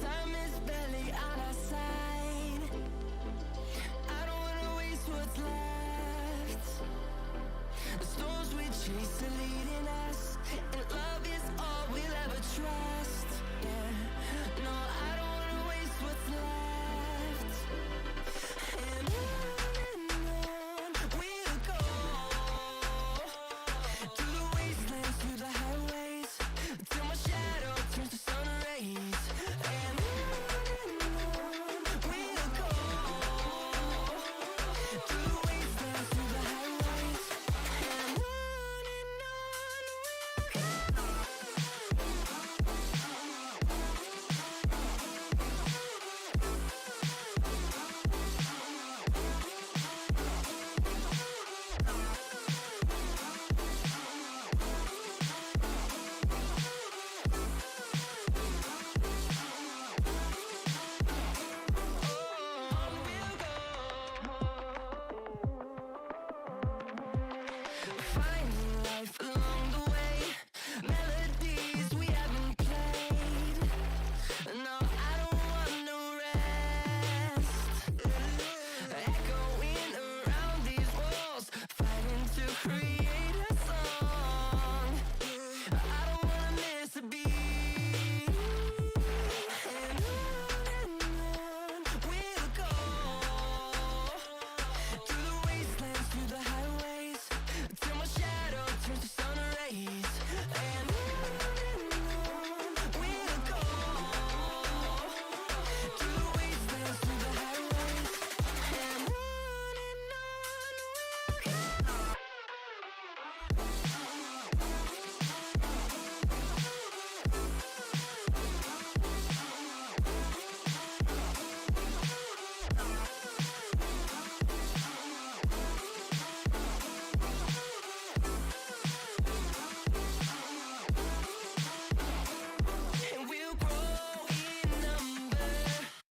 Time is barely on our side. I don't wanna waste what's left. The storms we chase are leading us, and love is all we'll ever trust. Yeah, no, I don't wanna waste what's left. And on we'll go, through the wastelands, through the highways, till my shadow turns to sun rays. And on we'll go, through the wastelands, through the highways, and on we'll go. Finding life along the way, melodies we haven't played. No, I don't want no rest. Echoing around these walls, fighting to create a song. I don't wanna miss a beat. And on we'll go, through the wastelands, through the highways, till my shadow turns to sun rays. And on we'll go, through the wastelands, through the highways, and on we'll go. And we'll grow in number,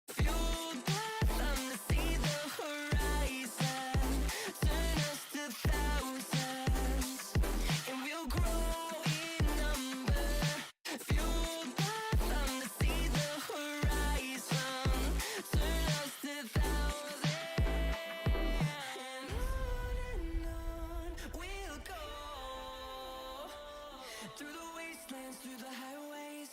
fueled by them to see the horizon, turn us to thousands. And we'll grow in number, fueled by them to see the horizon, turn us to thousands. And on we'll go, through the wastelands, through the highways,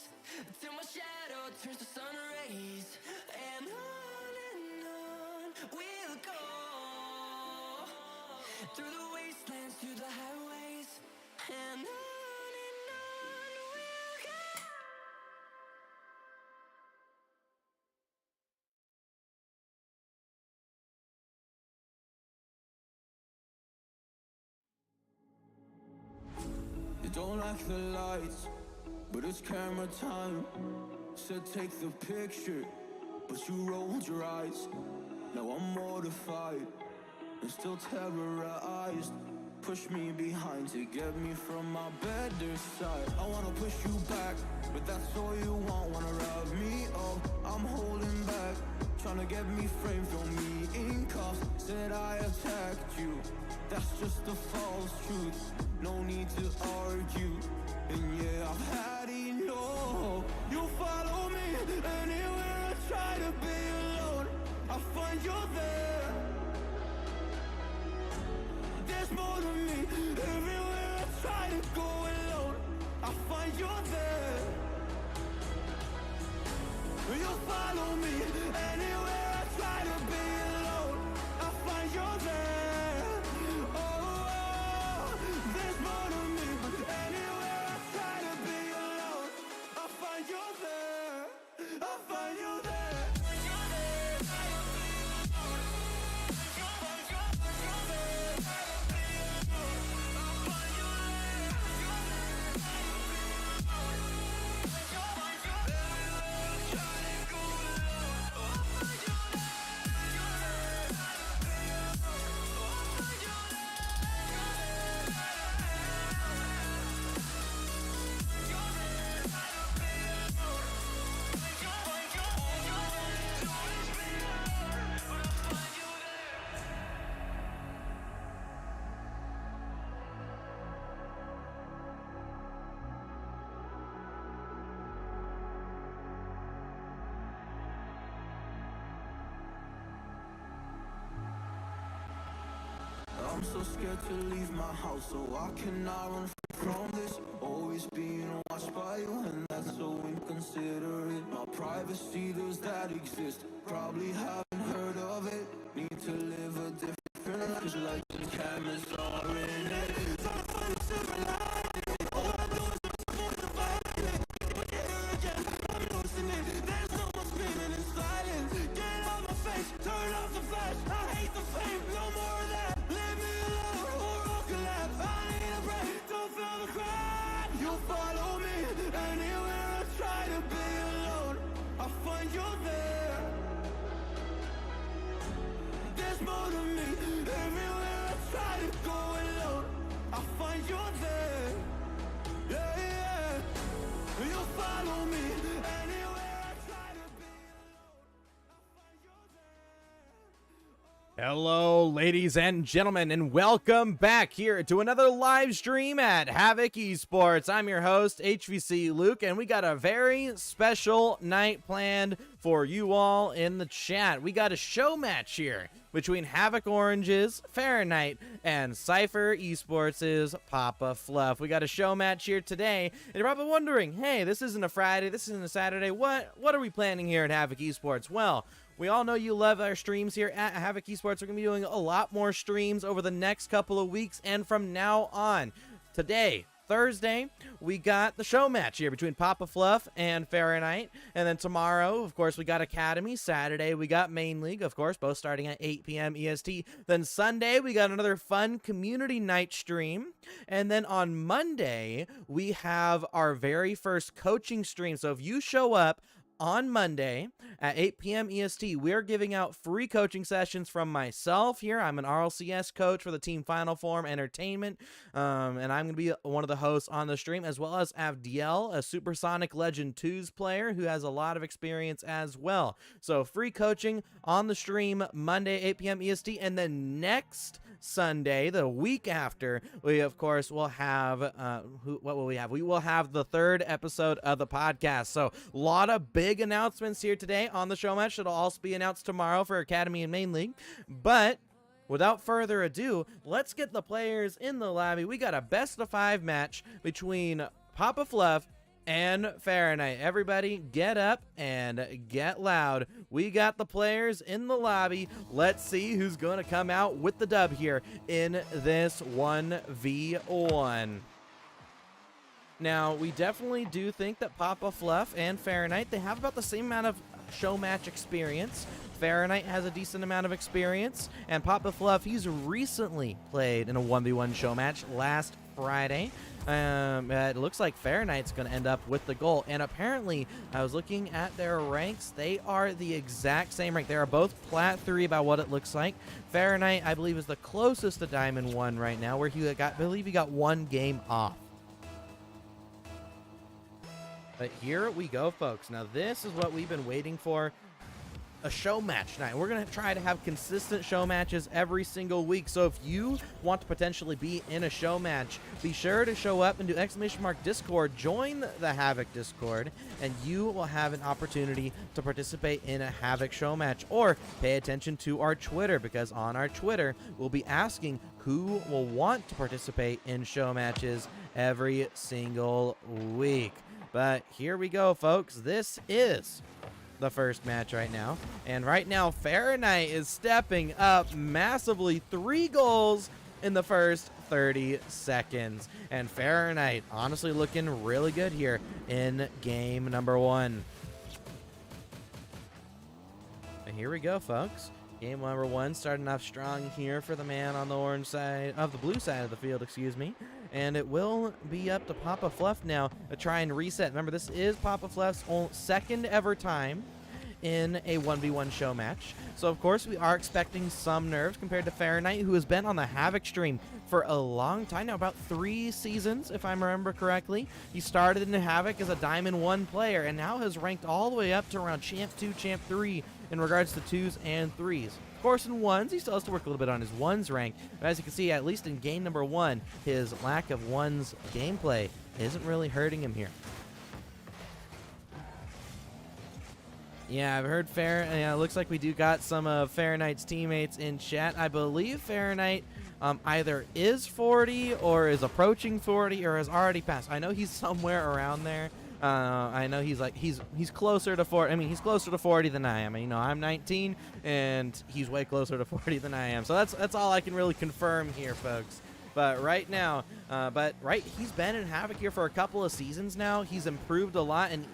till my shadow turns to sun rays. And on we'll go, through the wastelands, through the highways, and on we'll go. You don't like the lights, but it's camera time. Said take the picture, but you rolled your eyes. Now I'm mortified and still terrorized. Push me behind to get me from my better side. I wanna push you back, but that's all you want. Wanna rub me up, I'm holding back. Tryna get me framed, throw me in cuffs. Said I attacked you, that's just a false truth. No need to argue, and yeah, I've had enough. You follow me anywhere I try to be alone, I find you're there. There's more to me, everywhere I try to go alone, I find you're there. You follow me anywhere I try to be alone, I find you're there. Oh, there's more to me, anywhere I try to be I'm so scared to leave my house, so I cannot run from this. Always being watched by you, and that's so inconsiderate. My privacy, does that exist? Probably haven't heard of it. Need to live a different life, 'cause like the cameras are in it. Trying to find a silver lining. All I do is survive it. But again, I'm losing it. There's no more screaming in silence. Get out my face, turn off the flash. I hate the fame, no more of that. Leave me alone or I'll collapse. I need a break, don't feel the crack. You follow me anywhere I try to be alone. I find you there. There's more to me. Everywhere I try to go alone, I find you there. Yeah, yeah. You follow me anywhere I try to be alone. Hello, ladies and gentlemen, and welcome back here to another live stream at Havoc Esports. I'm your host, HVC Luke, and we got a very special night planned for you all in the chat. We got a show match here between Havoc Orange's Feraknight and Cypher Esports' Papa Fluff. We got a show match here today, and you're probably wondering, hey, this isn't a Friday, this isn't a Saturday. What are we planning here at Havoc Esports? Well, we all know you love our streams here at Havoc Esports. We're going to be doing a lot more streams over the next couple of weeks and from now on. Today, Thursday, we got the show match here between Papa Fluff and Feraknight. And then tomorrow, of course, we got Academy. Saturday, we got Main League, of course, both starting at 8 p.m. EST. Then Sunday, we got another fun community night stream. And then on Monday, we have our very first coaching stream. So if you show up on Monday at 8 p.m. EST, we're giving out free coaching sessions from myself here. I'm an RLCS coach for the Team Final Form Entertainment, and I'm going to be one of the hosts on the stream, as well as Avdiel, a Supersonic Legend 2's player who has a lot of experience as well. So free coaching on the stream Monday, 8 p.m. EST, and then next Sunday, the week after, we of course will have what will we have? We will have the third episode of the podcast. So a lot of big announcements here today on the show match. It'll also be announced tomorrow for Academy and Main League. But without further ado, let's get the players in the lobby. We got a best of 5 match between Papa Fluff and Feraknight. Everybody get up and get loud. We got the players in the lobby. Let's see who's going to come out with the dub here in this 1v1. Now, we definitely do think that Papa Fluff and Feraknight, they have about the same amount of show match experience. Feraknight has a decent amount of experience, and Papa Fluff, he's recently played in a 1v1 show match last Friday. It looks like Feraknight's going to end up with the goal, and apparently, I was looking at their ranks, they are the exact same rank. They are both Plat 3 by what it looks like. Feraknight, I believe, is the closest to Diamond 1 right now, where he got, I believe he got 1 game off. But here we go, folks. Now, this is what we've been waiting for. A show match night. We're going to try to have consistent show matches every single week. So if you want to potentially be in a show match, be sure to show up and do !Discord. Join the Havoc Discord, and you will have an opportunity to participate in a Havoc show match. Or pay attention to our Twitter, because on our Twitter, we'll be asking who will want to participate in show matches every single week. But here we go, folks. This is the first match right now. And right now, Feraknight is stepping up massively. 3 goals in the first 30 seconds. And Feraknight honestly looking really good here in game number 1. And here we go, folks. Game number 1 starting off strong here for the man on the orange side, of the blue side of the field, excuse me. And it will be up to Papa Fluff now to try and reset. Remember, this is Papa Fluff's second ever time in a 1v1 show match. So, of course, we are expecting some nerves compared to Feraknight, who has been on the Havoc stream for a long time now, about 3 seasons, if I remember correctly. He started in Havoc as a Diamond 1 player and now has ranked all the way up to around Champ 2, Champ 3 in regards to 2s and 3s. Of course, in 1s, he still has to work a little bit on his 1s rank, but as you can see, at least in game number 1, his lack of 1s gameplay isn't really hurting him here. Yeah, I've heard it looks like we do got some of Feraknight's teammates in chat. I believe Feraknight either is 40 or is approaching 40 or has already passed. I know he's somewhere around there. I know he's closer to 40. I mean, he's closer to 40 than I am. You know, I'm 19 and he's way closer to 40 than I am. So that's all I can really confirm here, folks. But right now, he's been in Havoc here for a couple of seasons now. He's improved a lot, and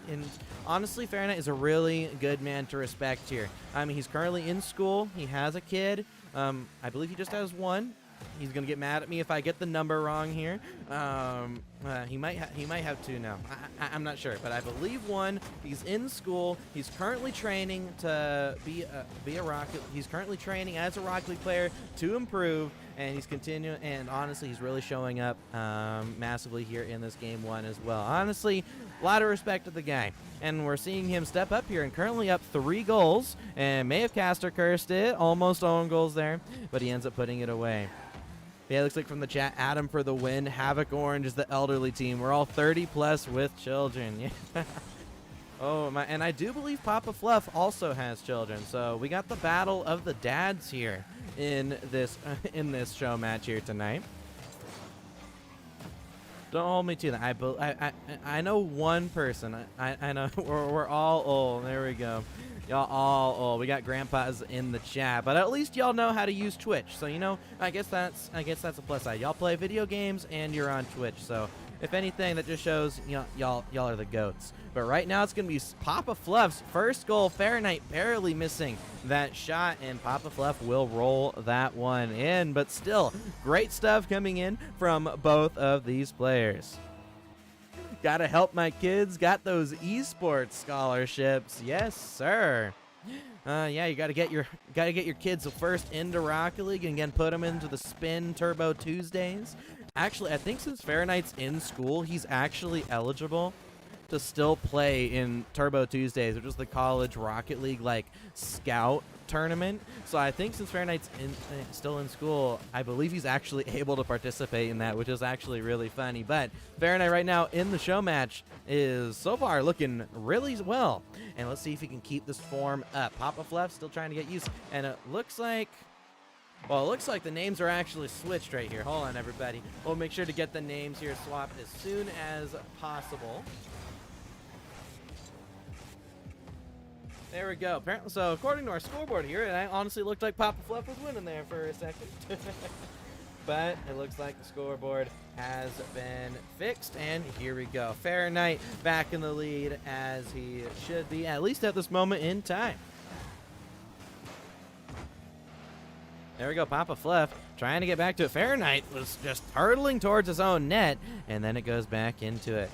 honestly, Feraknight is a really good man to respect here. I mean, he's currently in school. He has a kid. I believe he just has one. He's gonna get mad at me if I get the number wrong here. He might have two now. I'm not sure, but I believe one. He's in school. He's currently training to be a Rocket. He's currently training as a Rocket League player to improve, and he's continuing. And honestly, he's really showing up massively here in this game 1 as well. Honestly, a lot of respect to the guy, and we're seeing him step up here and currently up 3 goals. And may have caster cursed it, almost own goals there, but he ends up putting it away. Yeah, it looks like from the chat, Adam for the win. Havoc Orange is the elderly team. We're all 30 plus with children. Yeah. Oh my! And I do believe Papa Fluff also has children. So we got the battle of the dads here in this show match here tonight. Don't hold me to that. I know one person. I know we're all old. There we go. Y'all all old. We got grandpas in the chat, but at least y'all know how to use Twitch. So you know, I guess that's a plus side. Y'all play video games and you're on Twitch. So if anything, that just shows y'all are the goats. But right now it's gonna be Papa Fluff's first goal. Feraknight barely missing that shot, and Papa Fluff will roll that one in. But still, great stuff coming in from both of these players. Gotta help my kids. Got those esports scholarships. Yes, sir. Yeah, you gotta get your kids first into Rocket League and again put them into the Spin Turbo Tuesdays. Actually, I think since Feraknight's in school, he's actually eligible to still play in Turbo Tuesdays, which is the college Rocket League like scout tournament. So I think since Feraknight's still in school, I believe he's actually able to participate in that, which is actually really funny. But Feraknight right now in the show match is so far looking really well, and let's see if he can keep this form up. Papa Fluff still trying to get used, and it looks like the names are actually switched right here. Hold on, everybody. We'll make sure to get the names here swapped as soon as possible. There we go. Apparently, so according to our scoreboard here, it honestly looked like Papa Fluff was winning there for a second. But it looks like the scoreboard has been fixed, and here we go. Feraknight back in the lead as he should be, at least at this moment in time. There we go, Papa Fluff trying to get back to it. Feraknight was just hurtling towards his own net, and then it goes back into it.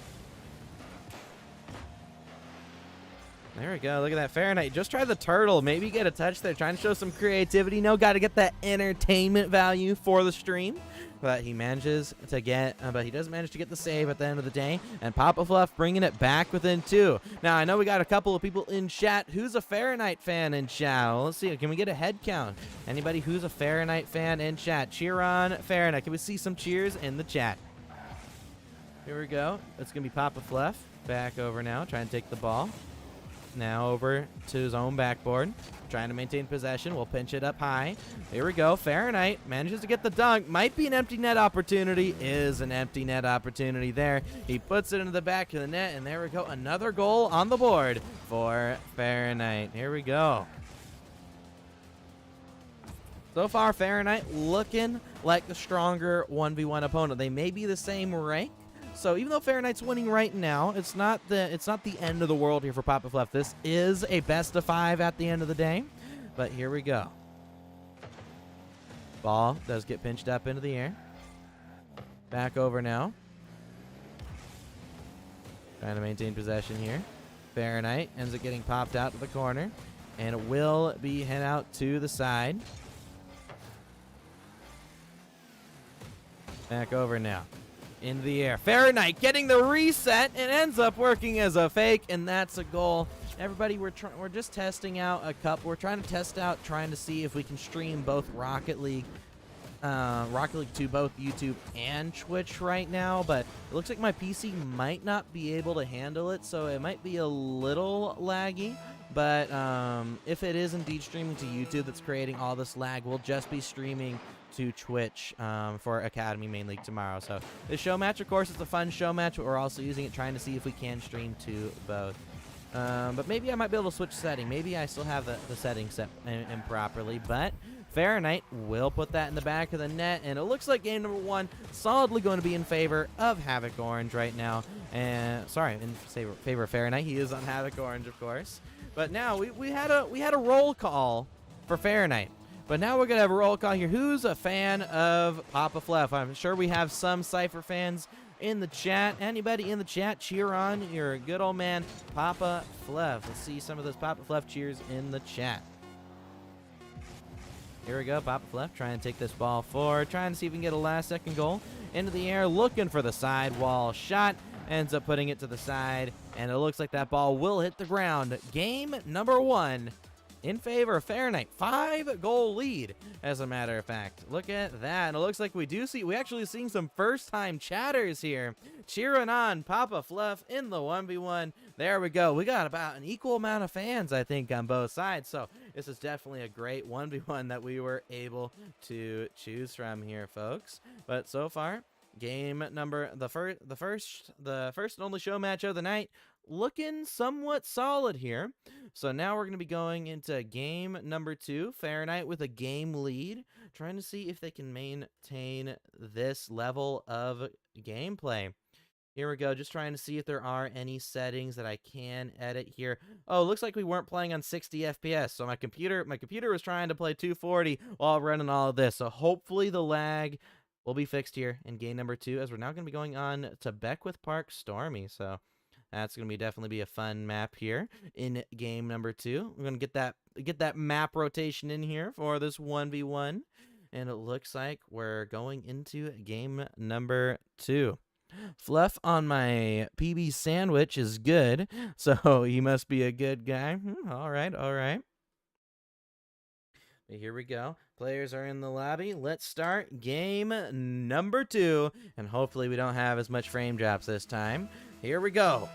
There we go. Look at that. Feraknight just try the turtle. Maybe get a touch there. Trying to show some creativity. No, got to get that entertainment value for the stream. But he manages to get, but he does manage to get the save at the end of the day. And Papa Fluff bringing it back within 2. Now, I know we got a couple of people in chat. Who's a Feraknight fan in chat? Well, let's see. Can we get a head count? Anybody who's a Feraknight fan in chat? Cheer on Feraknight. Can we see some cheers in the chat? Here we go. It's going to be Papa Fluff. Back over now. Trying to take the ball. Now over to his own backboard, trying to maintain possession. We'll pinch it up high. Here we go. Feraknight manages to get the dunk. Might be an empty net opportunity. Is an empty net opportunity there. He puts it into the back of the net, and there we go. Another goal on the board for Feraknight. Here we go. So far, Feraknight looking like the stronger 1v1 opponent. They may be the same rank. So even though Feraknight's winning right now, it's not the end of the world here for Papa Fluff. This is a best of 5 at the end of the day. But here we go. Ball does get pinched up into the air. Back over now. Trying to maintain possession here. Feraknight ends up getting popped out to the corner. And it will be hit out to the side. Back over now. In the air. Feraknight getting the reset and ends up working as a fake, and that's a goal. Everybody, we're just testing out a cup. We're trying to see if we can stream both Rocket League to both YouTube and Twitch right now, but it looks like my PC might not be able to handle it, so it might be a little laggy. But if it is indeed streaming to YouTube that's creating all this lag, we'll just be streaming to Twitch for Academy Main League tomorrow. So this show match, of course, it's a fun show match, but we're also using it trying to see if we can stream to both. But maybe I might be able to switch setting. Maybe I still have the settings set improperly, but Feraknight will put that in the back of the net, and it looks like game number 1 solidly going to be in favor of Havoc Orange right now. And sorry, in favor of Feraknight. He is on Havoc Orange, of course. But now we had a roll call for Feraknight. But now we're gonna have a roll call here. Who's a fan of Papa Fluff? I'm sure we have some Cypher fans in the chat. Anybody in the chat, cheer on your good old man Papa Fluff. Let's see some of those Papa Fluff cheers in the chat. Here we go, Papa Fluff trying to take this ball forward, trying to see if we can get a last-second goal. Into the air, looking for the sidewall shot. Ends up putting it to the side, and it looks like that ball will hit the ground. Game number 1 in favor of Feraknight. 5-goal lead, as a matter of fact. Look at that. And it looks like we actually seeing some first-time chatters here. Cheering on Papa Fluff in the 1v1. There we go. We got about an equal amount of fans, I think, on both sides. So this is definitely a great 1v1 that we were able to choose from here, folks. But so far, game number, the first and only show match of the night, looking somewhat solid here. So now we're going to be going into game number 2. Feraknight with a game lead, trying to see if they can maintain this level of gameplay. Here we go, just trying to see if there are any settings that I can edit here. Oh, looks like we weren't playing on 60 FPS, so my computer was trying to play 240 while running all of this. So hopefully the lag will be fixed here in game number 2, as we're now going to be going on to Beckwith Park Stormy. So that's going to definitely be a fun map here in game number 2. We're going to get that map rotation in here for this 1v1. And it looks like we're going into game number 2. Fluff on my PB sandwich is good, so he must be a good guy. All right. Here we go. Players are in the lobby. Let's start game number 2, and hopefully we don't have as much frame drops this time. Here we go.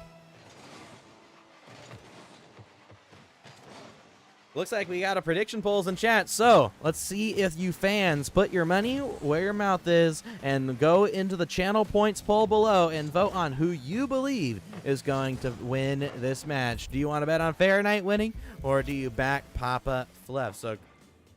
Looks like we got a prediction polls in chat, so let's see if you fans put your money where your mouth is and go into the channel points poll below and vote on who you believe is going to win this match. Do you want to bet on Feraknight winning, or do you back Papa Fluff? So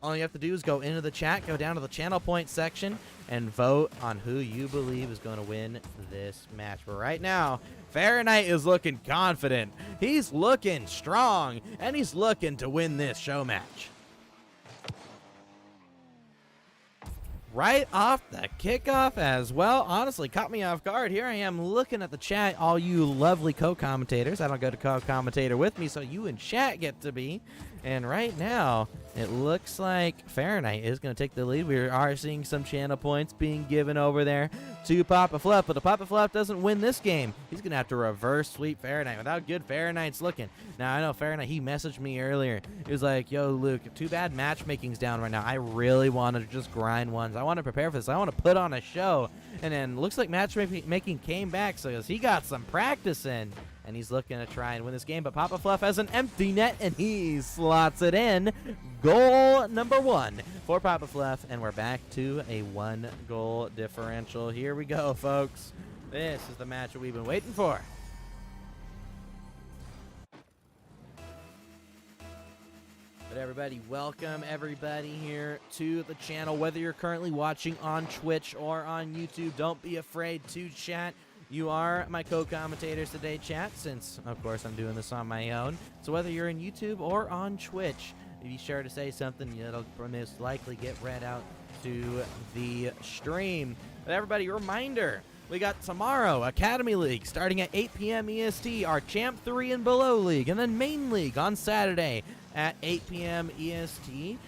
all you have to do is go into the chat, go down to the channel points section, and vote on who you believe is going to win this match. But right now, Feraknight is looking confident. He's looking strong, and he's looking to win this show match. Right off the kickoff as well. Honestly, caught me off guard. Here I am looking at the chat, all you lovely co-commentators. I don't go to co-commentator with me, so you in chat get to be. And right now, it looks like Feraknight is going to take the lead. We are seeing some channel points being given over there to Papa Fluff. But if Papa Fluff doesn't win this game, he's going to have to reverse sweep Feraknight with how good Feraknight's looking. Now, I know Feraknight, he messaged me earlier. He was like, yo, Luke, too bad matchmaking's down right now. I really want to just grind ones. I want to prepare for this. I want to put on a show. And then looks like matchmaking came back, so he got some practice in. And he's looking to try and win this game. But Papa Fluff has an empty net, and he slots it in. Goal number 1 for Papa Fluff. And we're back to a 1-goal differential. Here we go, folks. This is the match that we've been waiting for. But everybody, welcome everybody here to the channel. Whether you're currently watching on Twitch or on YouTube, don't be afraid to chat. You are my co-commentators today, chat, since, of course, I'm doing this on my own. So whether you're in YouTube or on Twitch, be sure to say something. It'll most likely get read out to the stream. But everybody, reminder, we got tomorrow, Academy League, starting at 8 p.m. EST, our Champ 3 and Below League, and then Main League on Saturday at 8 p.m. EST.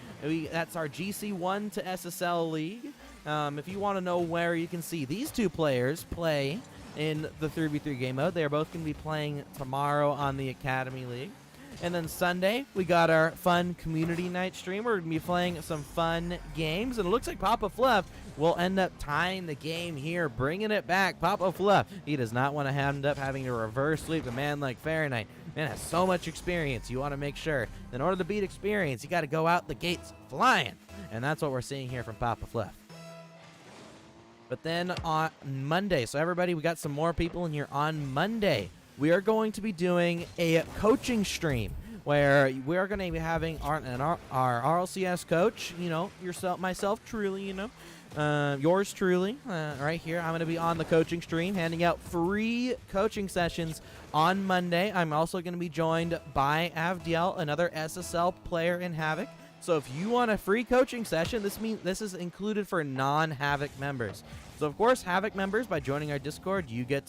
That's our GC1 to SSL League. If you want to know where you can see these two players play in the 3v3 game mode, they are both going to be playing tomorrow on the Academy League. And then Sunday, we got our fun community night stream. We're going to be playing some fun games. And it looks like Papa Fluff will end up tying the game here, bringing it back. Papa Fluff, he does not want to end up having to reverse sweep a man like Feraknight. Man has so much experience. You want to make sure, in order to beat experience, you got to go out the gates flying. And that's what we're seeing here from Papa Fluff. But then on Monday, so everybody, we got some more people in here. On Monday, we are going to be doing a coaching stream where we are going to be having our RLCS coach, you know, yourself, myself, truly, you know, yours truly, right here. I'm going to be on the coaching stream, handing out free coaching sessions on Monday. I'm also going to be joined by Avdiel, another SSL player in Havoc. So if you want a free coaching session, this is included for non-Havoc members. So of course, Havoc members, by joining our Discord, you get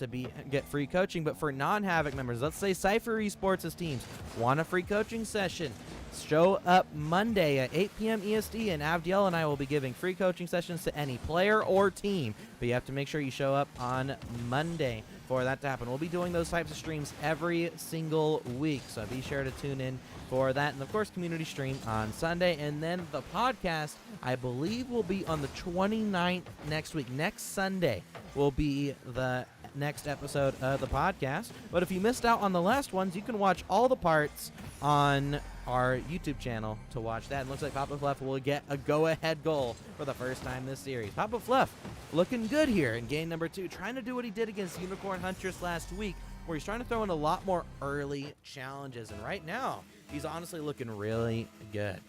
free coaching. But for non-Havoc members, let's say Cypher Esports' teams want a free coaching session, show up Monday at 8 p.m. EST, and Avdiel and I will be giving free coaching sessions to any player or team. But you have to make sure you show up on Monday for that to happen. We'll be doing those types of streams every single week, so be sure to tune in for that. And of course, community stream on Sunday, and then the podcast, I believe, will be on the 29th next week. Next Sunday will be the next episode of the podcast. But if you missed out on the last ones, you can watch all the parts on our YouTube channel to watch that. And looks like Papa Fluff will get a go-ahead goal for the first time this series. Papa Fluff looking good here in game number 2, trying to do what he did against Unicorn Huntress last week, where he's trying to throw in a lot more early challenges. And right now, he's honestly looking really good.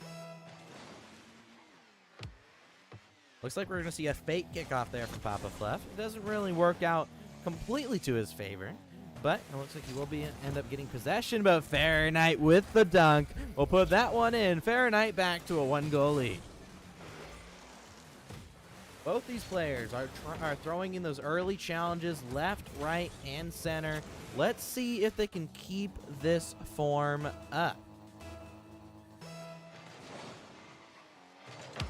Looks like we're going to see a fake kickoff there from Papa Fluff. It doesn't really work out completely to his favor, but it looks like he will end up getting possession. But Feraknight with the dunk will put that one in. Feraknight back to a 1-goal lead. Both these players are throwing in those early challenges left, right, and center. Let's see if they can keep this form up.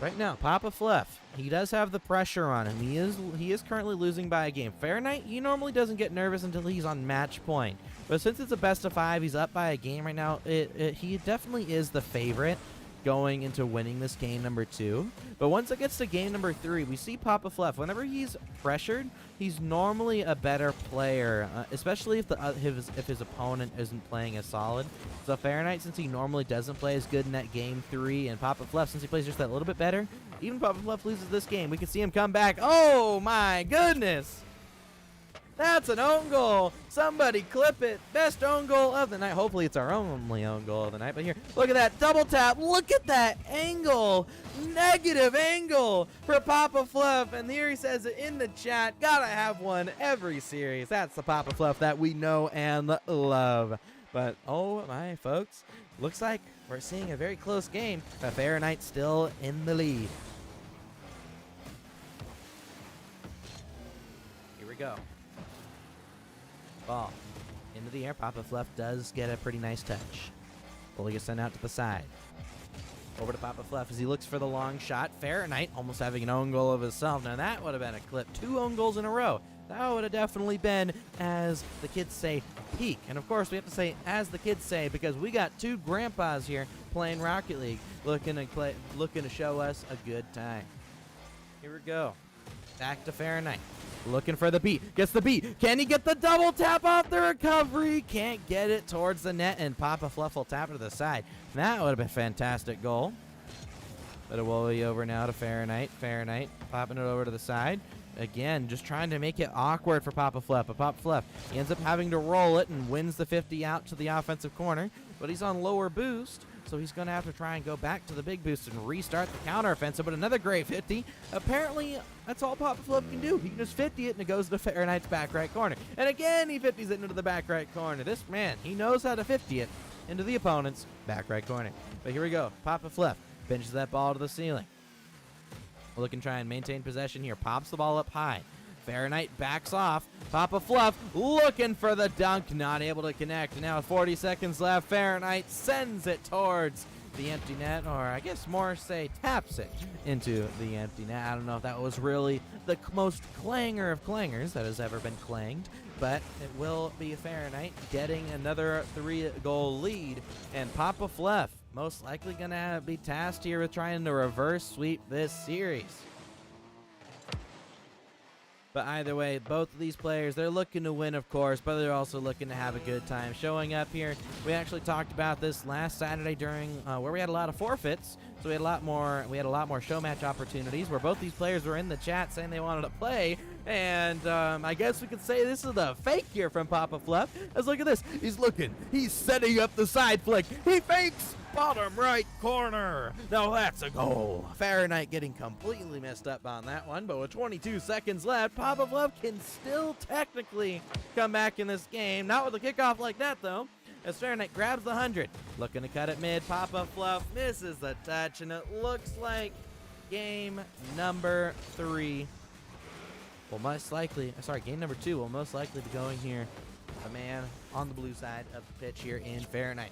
Right now, Papa Fluff, he does have the pressure on him. He is currently losing by a game. Feraknight, he normally doesn't get nervous until he's on match point. But since it's a best of 5, he's up by a game right now. He definitely is the favorite going into winning this game number 2. But once it gets to game number 3, we see Papa Fluff. Whenever he's pressured, he's normally a better player, especially if his opponent isn't playing as solid. So Feraknight, since he normally doesn't play as good in that game 3, and Papa Fluff, since he plays just that little bit better, even Papa Fluff loses this game, we can see him come back. Oh my goodness! That's an own goal. Somebody clip it. Best own goal of the night. Hopefully it's our only own goal of the night. But here, look at that double tap. Look at that angle. Negative angle for Papa Fluff. And here he says it in the chat. Gotta have one every series. That's the Papa Fluff that we know and love. But oh my folks, looks like we're seeing a very close game. But Feraknight still in the lead. Here we go. Ball into the air. Papa Fluff does get a pretty nice touch. Bully is sent out to the side. Over to Papa Fluff as he looks for the long shot. Feraknight almost having an own goal of himself. Now that would have been a clip. 2 own goals in a row. That would have definitely been, as the kids say, peak. And of course we have to say as the kids say, because we got 2 grandpas here playing Rocket League, looking to show us a good time. Here we go. Back to Feraknight. Looking for the beat. Gets the beat. Can he get the double tap off the recovery? Can't get it towards the net, and Papa Fluff will tap it to the side. That would have been a fantastic goal. But it will be over now to Feraknight. Feraknight popping it over to the side. Again, just trying to make it awkward for Papa Fluff. But Papa Fluff, he ends up having to roll it and wins the 50 out to the offensive corner. But he's on lower boost, so he's going to have to try and go back to the big boost and restart the counteroffensive. But another great 50. Apparently, that's all Papa Fluff can do. He can just 50 it, and it goes to Feraknight's back right corner. And again, he 50s it into the back right corner. This man, he knows how to 50 it into the opponent's back right corner. But here we go. Papa Fluff pinches that ball to the ceiling. Looking to try and maintain possession here. Pops the ball up high. Feraknight backs off. Papa Fluff looking for the dunk. Not able to connect. And now with 40 seconds left, Feraknight sends it towards the empty net, or I guess more say taps it into the empty net. I don't know if that was really the most clanger of clangers that has ever been clanged, but it will be Feraknight getting another 3-goal lead, and Papa Fluff most likely going to be tasked here with trying to reverse sweep this series. But either way, both of these players, they're looking to win, of course, but they're also looking to have a good time. Showing up here, we actually talked about this last Saturday during where we had a lot of forfeits So we had a lot more show match opportunities where both these players were in the chat saying they wanted to play. And I guess we could say this is a fake here from Papa Fluff. Let's look at this. He's setting up the side flick. He fakes bottom right corner. Now that's a goal. Feraknight getting completely messed up on that one, but with 22 seconds left, Papa Fluff can still technically come back in this game. Not with a kickoff like that, though, as Feraknight grabs the 100. Looking to cut it mid. Papa Fluff misses the touch, and it looks like game number 3 will most likely, game number 2 will most likely be going here. A man on the blue side of the pitch here in Feraknight.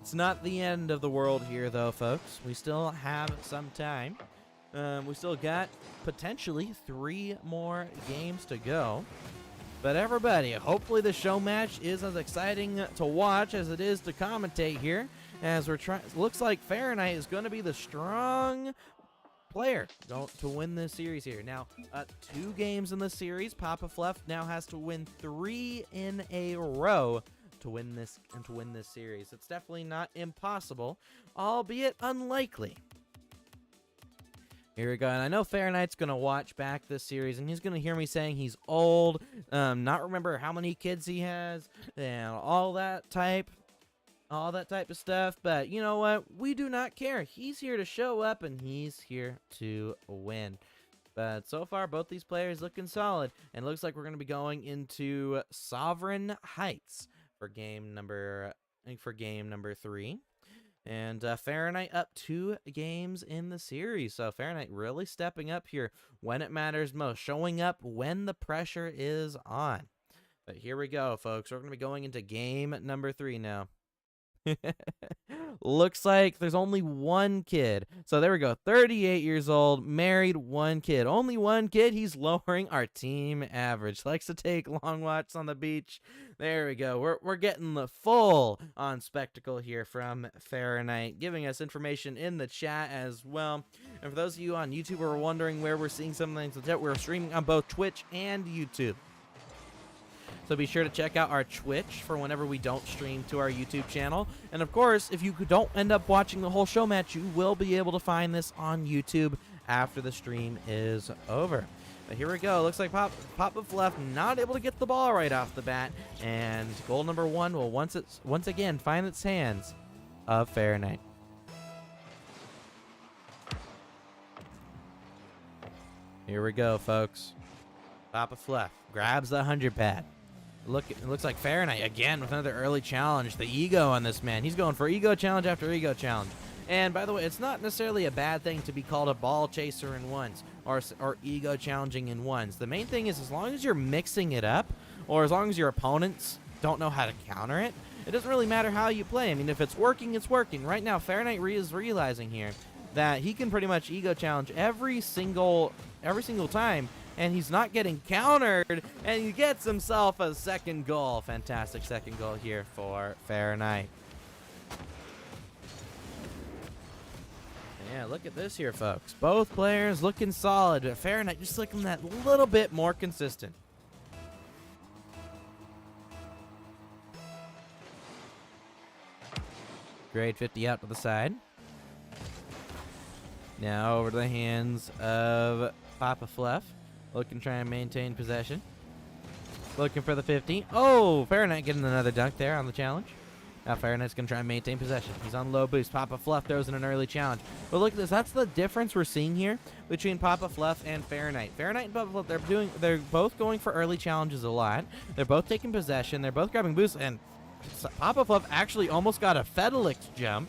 It's not the end of the world here, though, folks. We still have some time. We still got potentially 3 more games to go. But everybody, hopefully the show match is as exciting to watch as it is to commentate here. As we're trying, looks like Feraknight is going to be the strong player to win this series here. Now, 2 games in the series. Papa Fluff now has to win 3 in a row to win this series. It's definitely not impossible, albeit unlikely. Here we go, and I know Feraknight's gonna watch back this series, and he's gonna hear me saying he's old, not remember how many kids he has, and all that type of stuff. But you know what? We do not care. He's here to show up, and he's here to win. But so far, both these players looking solid, and looks like we're gonna be going into Sovereign Heights for game number 3. And Feraknight up 2 games in the series. So Feraknight really stepping up here when it matters most, showing up when the pressure is on. But here we go, folks. We're going to be going into game number 3 now. Looks like there's only 1 kid. So there we go. 38 years old, married, 1 kid. Only 1 kid. He's lowering our team average. Likes to take long walks on the beach. There we go. We're getting the full on spectacle here from Feraknight, giving us information in the chat as well. And for those of you on YouTube who are wondering where we're seeing some things, we're streaming on both Twitch and YouTube. So be sure to check out our Twitch for whenever we don't stream to our YouTube channel. And of course, if you don't end up watching the whole show match, you will be able to find this on YouTube after the stream is over. But here we go. Looks like Papa Fluff not able to get the ball right off the bat. And goal number 1 will once again find its hands of Feraknight. Here we go, folks. Papa Fluff grabs the 100 pad. It looks like Feraknight again with another early challenge. The ego on this man. He's going for ego challenge after ego challenge. And by the way, it's not necessarily a bad thing to be called a ball chaser in ones or ego challenging in ones. The main thing is as long as you're mixing it up, or as long as your opponents don't know how to counter it, it doesn't really matter how you play. I mean, if it's working, it's working. Right now, Feraknight is realizing here that he can pretty much ego challenge every single time, and he's not getting countered, and he gets himself a second goal. Fantastic second goal here for Feraknight. Yeah, look at this here, folks. Both players looking solid, but Feraknight just looking that little bit more consistent. Grade 50 out to the side. Now over to the hands of Papa Fluff. Looking to try and maintain possession. Looking for the 50. Oh, Feraknight getting another dunk there on the challenge. Now Feraknight's going to try and maintain possession. He's on low boost. Papa Fluff throws in an early challenge. But look at this. That's the difference we're seeing here between Papa Fluff and Feraknight. Feraknight and Papa Fluff, they're both going for early challenges a lot. They're both taking possession. They're both grabbing boosts. And Papa Fluff actually almost got a Fedelix jump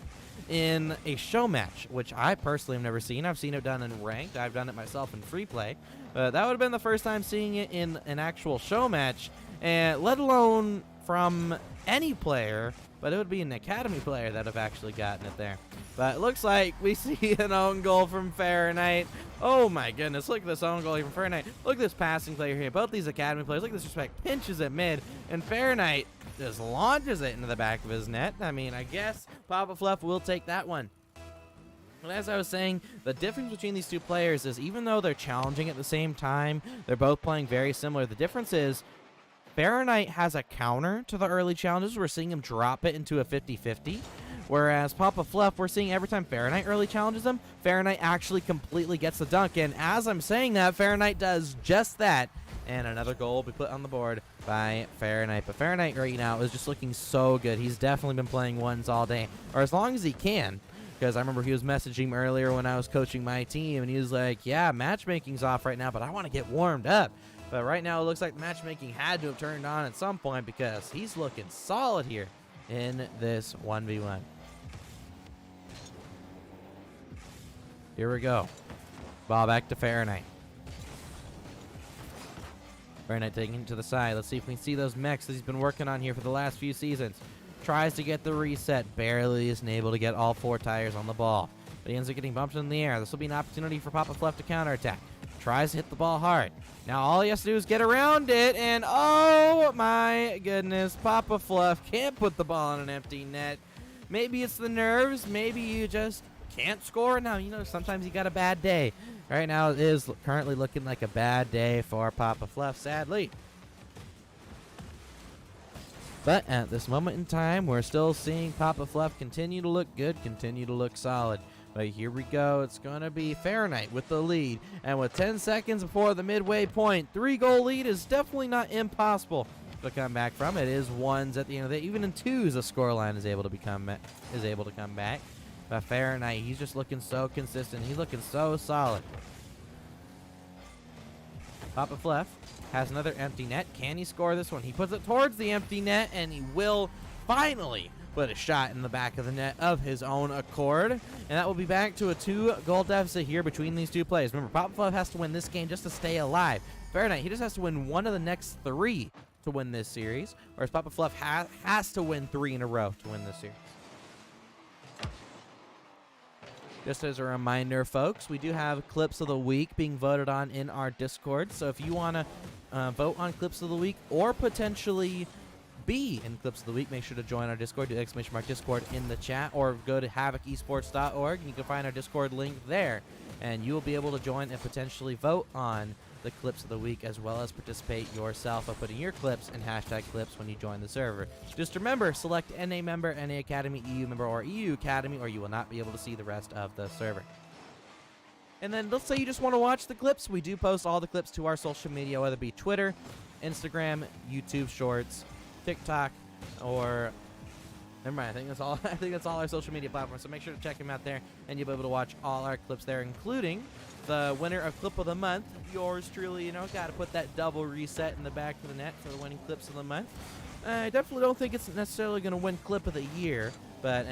in a show match, which I personally have never seen. I've seen it done in ranked. I've done it myself in free play. That would have been the first time seeing it in an actual show match, and let alone from any player, but it would be an academy player that have actually gotten it there. But it looks like we see an own goal from Feraknight. Oh my goodness, look at this own goal here from Feraknight. Look at this passing player here. Both these academy players, look at this respect, pinches it mid, and Feraknight just launches it into the back of his net. I mean, I guess Papa Fluff will take that one. But as I was saying, the difference between these two players is even though they're challenging at the same time, they're both playing very similar. The difference is Feraknight has a counter to the early challenges. We're seeing him drop it into a 50-50, Whereas Papa Fluff, we're seeing every time Feraknight early challenges him, Feraknight actually completely gets the dunk. And as I'm saying that, Feraknight does just that. And another goal will be put on the board by Feraknight. But Feraknight right now is just looking so good. He's definitely been playing ones all day, or as long as he can. Because I remember he was messaging me earlier when I was coaching my team, and he was like, yeah, matchmaking's off right now, but I want to get warmed up. But right now it looks like matchmaking had to have turned on at some point because he's looking solid here in this 1v1. Here we go. Ball back to Feraknight. Feraknight taking it to the side. Let's see if we can see those mechs that he's been working on here for the last few seasons. Tries to get the reset. Barely isn't able to get all 4 tires on the ball. But he ends up getting bumped in the air. This will be an opportunity for Papa Fluff to counterattack. Tries to hit the ball hard. Now all he has to do is get around it, and oh my goodness, Papa Fluff can't put the ball on an empty net. Maybe it's the nerves. Maybe you just can't score. Now, you know, sometimes you got a bad day. Right now it is currently looking like a bad day for Papa Fluff, sadly. But at this moment in time, we're still seeing Papa Fluff continue to look good, continue to look solid. But here we go. It's going to be Feraknight with the lead. And with 10 seconds before the midway point, 3-goal lead is definitely not impossible to come back from. It is ones at the end of the day. Even in twos, the scoreline is able to come back. But Feraknight, he's just looking so consistent. He's looking so solid. Papa Fluff has another empty net. Can he score this one? He puts it towards the empty net, and he will finally put a shot in the back of the net of his own accord. And that will be back to a 2-goal deficit here between these two players. Remember, Papa Fluff has to win this game just to stay alive. Feraknight, he just has to win one of the next 3 to win this series, whereas Papa Fluff has to win 3 in a row to win this series. Just as a reminder, folks, we do have clips of the week being voted on in our Discord. So if you want to vote on clips of the week or potentially be in clips of the week, make sure to join our Discord. Do !mark Discord in the chat, or go to havocesports.org and you can find our Discord link there. And you will be able to join and potentially vote on the clips of the week, as well as participate yourself by putting your clips and hashtag clips when you join the server. Just remember, select NA member, NA Academy, EU member, or EU Academy, or you will not be able to see the rest of the server. And then let's say you just want to watch the clips. We do post all the clips to our social media, whether it be Twitter, Instagram, YouTube Shorts, TikTok, or never mind. I think that's all our social media platforms. So make sure to check them out there, and you'll be able to watch all our clips there, including the winner of Clip of the Month. Yours truly, got to put that double reset in the back of the net for the winning Clips of the Month. I definitely don't think it's necessarily going to win Clip of the Year, but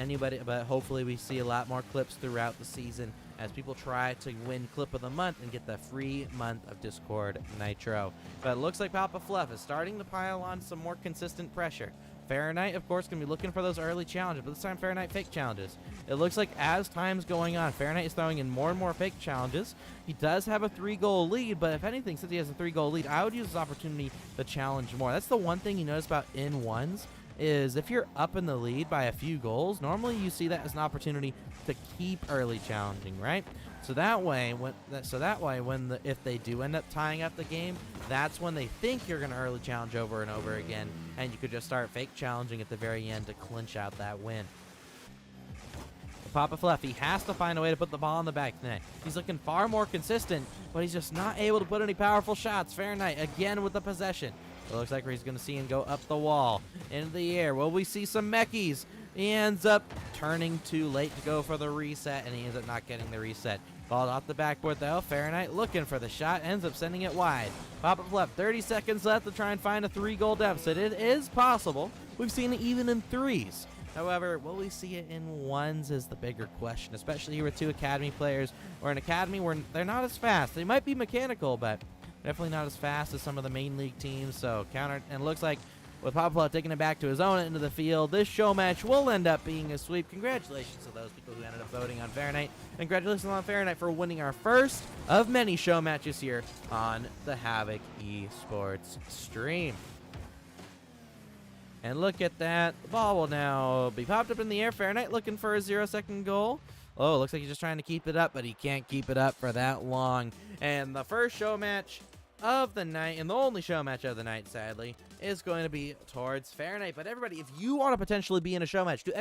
hopefully we see a lot more clips throughout the season as people try to win Clip of the Month and get the free month of Discord Nitro. But it looks like Papa Fluff is starting to pile on some more consistent pressure. Feraknight, of course, going to be looking for those early challenges, but this time Feraknight fake challenges. It looks like as time's going on, Feraknight is throwing in more and more fake challenges. He does have a 3-goal lead, but if anything, since he has a 3-goal lead, I would use this opportunity to challenge more. That's the one thing you notice about in-ones, is if you're up in the lead by a few goals, normally you see that as an opportunity to keep early challenging, right? So that way, if they do end up tying up the game, that's when they think you're going to early challenge over and over again, and you could just start fake challenging at the very end to clinch out that win. Papa Fluff, he has to find a way to put the ball in the back net. He's looking far more consistent, but he's just not able to put any powerful shots. Feraknight again with the possession. It looks like he's going to see him go up the wall, into the air. Will we see some meckies? He ends up turning too late to go for the reset, and he ends up not getting the reset. Ball off the backboard, though. Feraknight looking for the shot, ends up sending it wide. Papa Fluff, 30 seconds left to try and find a 3-goal deficit. It is possible. We've seen it even in 3s. However, will we see it in 1s is the bigger question, especially here with 2 Academy players, or an Academy where they're not as fast. They might be mechanical, but definitely not as fast as some of the main league teams. So counter, and it looks like with Papa Fluff taking it back to his own end of the field, this show match will end up being a sweep. Congratulations to those people who ended up voting on Feraknight. And congratulations on Feraknight for winning our first of many show matches here on the Havoc Esports stream. And look at that. The ball will now be popped up in the air. Feraknight looking for a 0-second goal. Oh, looks like he's just trying to keep it up, but he can't keep it up for that long. And the first show match of the night, and the only show match of the night, sadly, is going to be towards Feraknight. But everybody, if you want to potentially be in a show match, do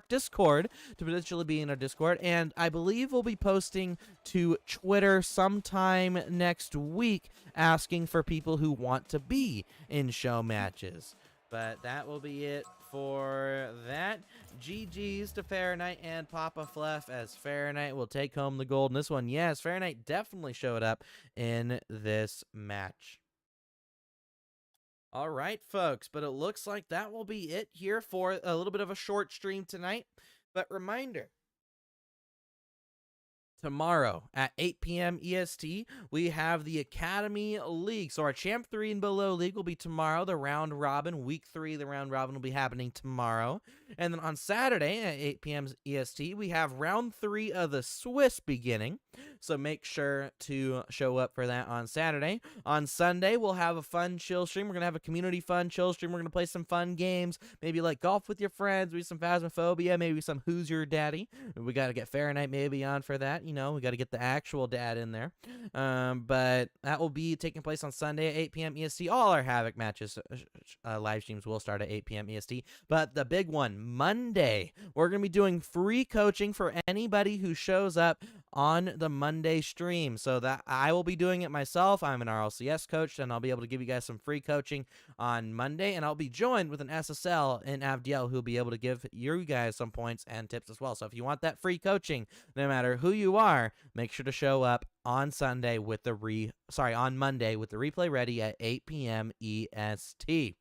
!Discord to potentially be in our Discord. And I believe we'll be posting to Twitter sometime next week asking for people who want to be in show matches. But that will be it for that. GG's to Feraknight and Papa Fluff, as Feraknight will take home the gold in this one. Yes, Feraknight definitely showed up in this match. All right, folks, but it looks like that will be it here for a little bit of a short stream tonight. But reminder, tomorrow at 8 p.m. EST, we have the Academy League. So our Champ 3 and below league will be tomorrow. The round robin, week 3, the round robin will be happening tomorrow. And then on Saturday at 8 p.m. EST, we have round 3 of the Swiss beginning. So make sure to show up for that on Saturday. On Sunday, we'll have a fun chill stream. We're going to have a community fun chill stream. We're going to play some fun games, maybe like golf with your friends, maybe some Phasmophobia, maybe some Who's Your Daddy. We got to get Feraknight maybe on for that. You know, we got to get the actual dad in there. But that will be taking place on Sunday at 8 p.m. EST. All our Havoc matches, live streams will start at 8 p.m. EST. But the big one, Monday, we're going to be doing free coaching for anybody who shows up on the Monday stream. So that I will be doing it myself. I'm an RLCS coach, and I'll be able to give you guys some free coaching on Monday. And I'll be joined with an SSL in Avdiel who'll be able to give you guys some points and tips as well. So if you want that free coaching, no matter who you are, make sure to show up on Sunday with the on Monday with the replay ready at 8 p.m. EST.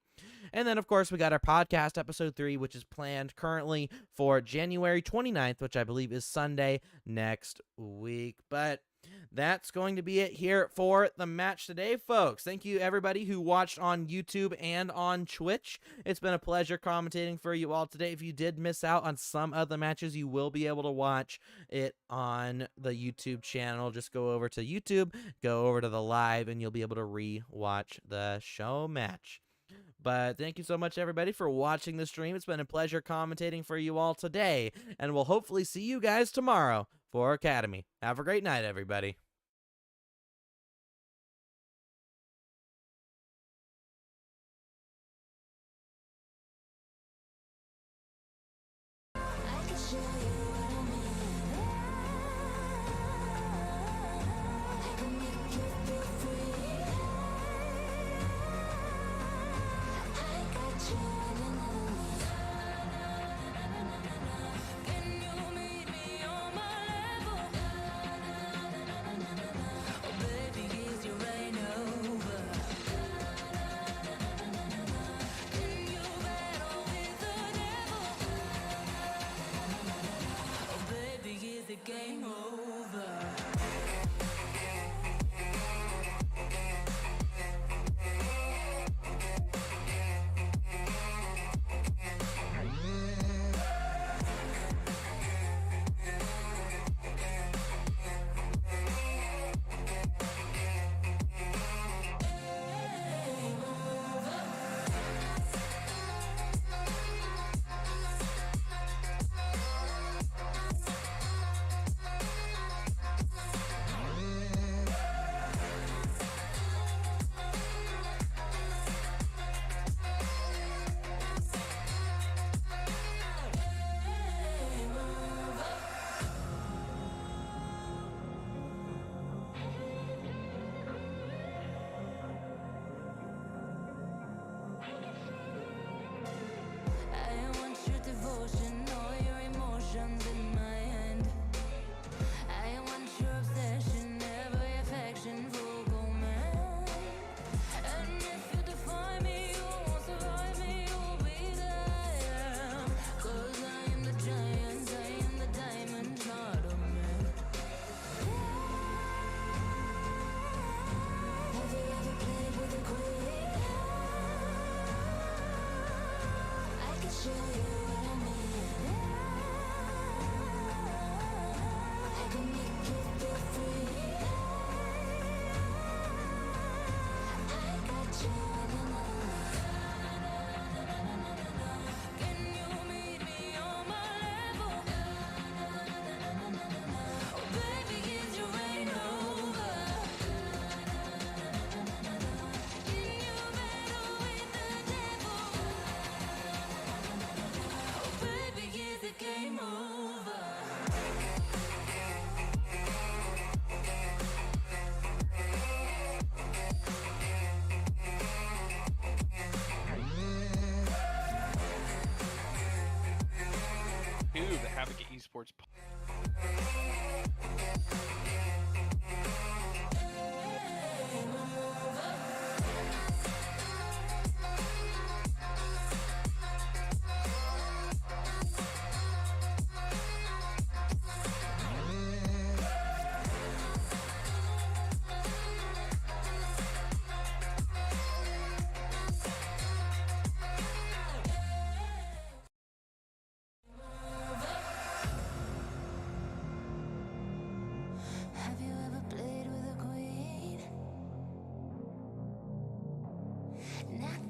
And then, of course, we got our podcast episode 3, which is planned currently for January 29th, which I believe is Sunday next week. But that's going to be it here for the match today, folks. Thank you, everybody who watched on YouTube and on Twitch. It's been a pleasure commentating for you all today. If you did miss out on some of the matches, you will be able to watch it on the YouTube channel. Just go over to YouTube, go over to the live, and you'll be able to re-watch the show match. But thank you so much, everybody, for watching the stream. It's been a pleasure commentating for you all today, and we'll hopefully see you guys tomorrow for Academy. Have a great night, everybody. I can show you what I mean. I can make you feel free. I got you in the Can you meet me on my level? Oh baby, is your rain over? Can you battle with the devil? Oh baby, is the game over? I want your devotion, all your emotions in my hand. I want your obsession, every affection, full command. And if you define me, you won't survive me, you'll be there I am. 'Cause I am the giant, I am the diamond, not a man. Have you ever played with a queen? I can show you what I mean. Esports. Have you ever played with a queen? Not